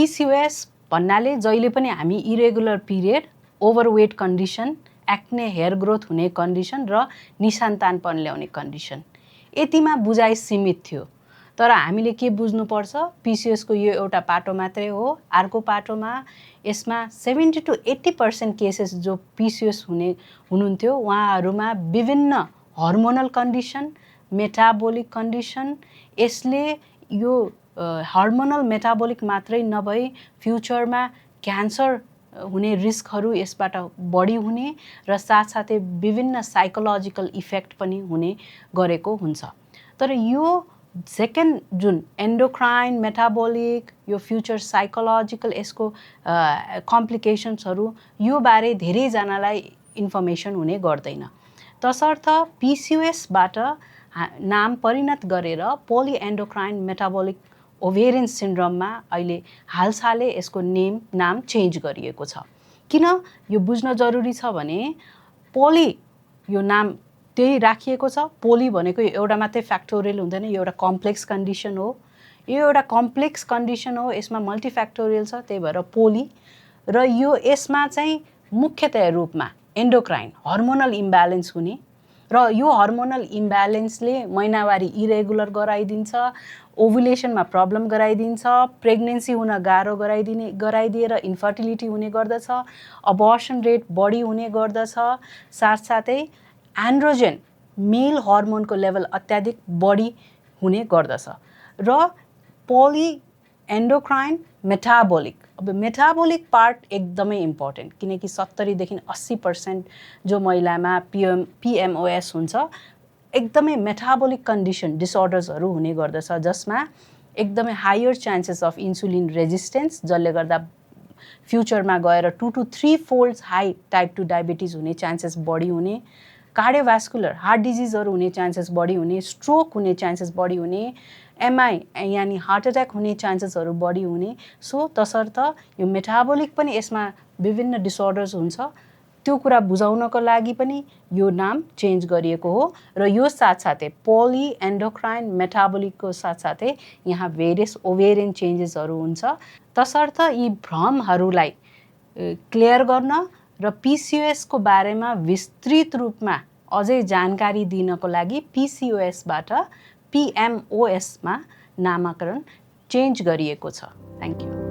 PCOS भन्नाले जहिले पनि हामी irregular period, overweight condition, acne hair growth हुने कन्डिसन र निसन्तानपन ल्याउने कन्डिसन, यतिमा बुझाइ सीमित थियो। तर हामीले के बुझ्नुपर्छ, PCOS को यो एउटा पाटो मात्रै हो। अर्को पाटोमा यसमा 70 to 80% केसेस जो PCOS हुनुहुन्थ्यो उहाँहरूमा विभिन्न हर्मोनल कन्डिसन, मेटाबोलिक कन्डिसन, यसले यो हर्मोनल मेटाबोलिक मात्रै नभई फ्युचरमा क्यान्सर हुने रिस्कहरू यसबाट बढी हुने र साथसाथै विभिन्न साइकोलोजिकल इफेक्ट पनि हुने गरेको हुन्छ। तर यो सेकेन्ड जुन एन्डोक्राइन मेटाबोलिक यो फ्युचर साइकोलोजिकल यसको कम्प्लिकेसन्सहरू यो बारे धेरैजनालाई इन्फर्मेसन हुने गर्दैन। तसर्थ PCOSबाट नाम परिणत गरेर पोली एन्डोक्राइन मेटाबोलिक ओभेरियन सिन्ड्रोममा अहिले हालसालै यसको नाम चेन्ज गरिएको छ। किन यो बुझ्न जरुरी छ भने पोली यो नाम त्यही राखिएको छ। पोली भनेको एउटा मात्रै फ्याक्टोरियल हुँदैन, यो एउटा कम्प्लेक्स कन्डिसन हो। यो एउटा कम्प्लेक्स कन्डिसन हो, यसमा मल्टिफ्याक्टोरियल छ, त्यही भएर पोली। र यो यसमा चाहिँ मुख्यतया रूपमा एन्डोक्राइन हर्मोनल इम्ब्यालेन्स हुने र यो हर्मोनल इम्ब्यालेन्सले महिनावारी इरेगुलर गराइदिन्छ, ओभुलेसनमा प्रब्लम गराइदिन्छ, प्रेग्नेन्सी हुन गाह्रो गराइदिएर इन्फर्टिलिटी हुने गर्दछ, अबर्सन रेट बढी हुने गर्दछ, साथसाथै एन्ड्रोजेन मेल हर्मोनको लेभल अत्याधिक बढी हुने गर्दछ। र पोली एन्डोक्राइन मेटाबोलिक, अब मेटाबोलिक पार्ट एकदमै इम्पोर्टेन्ट, किनकि 70 देखि 80% जो महिलामा PMOS हुन्छ एकदमै मेटाबोलिक कन्डिसन डिसअर्डर्सहरू हुने गर्दछ, जसमा एकदमै higher chances of insulin resistance, जसले गर्दा फ्युचरमा गएर 2 to 3 folds high type 2 diabetes हुने चान्सेस बढी हुने, कार्डियोभास्कुलर हार्ट डिजिजहरू हुने चान्सेस बढी हुने, स्ट्रोक हुने चान्सेस बढी हुने, MI यानि हार्ट एट्याक हुने चान्सेसहरू बढी हुने। सो तसर्थ यो मेटाबोलिक पनि यसमा विभिन्न डिसअर्डर्स हुन्छ, त्यो कुरा बुझाउनको लागि पनि यो नाम चेन्ज गरिएको हो। र यो साथसाथै पोली एन्डोक्राइन मेटाबोलिकको साथसाथै यहाँ भेरियस ओभेरियन चेन्जेसहरू हुन्छ। तसर्थ यी भ्रमहरूलाई क्लियर गर्न र PCOS को बारेमा विस्तृत रूपमा अझै जानकारी दिनको लागि PCOSबाट PMOS मा नामकरण चेन्ज गरिएको छ। Thank you.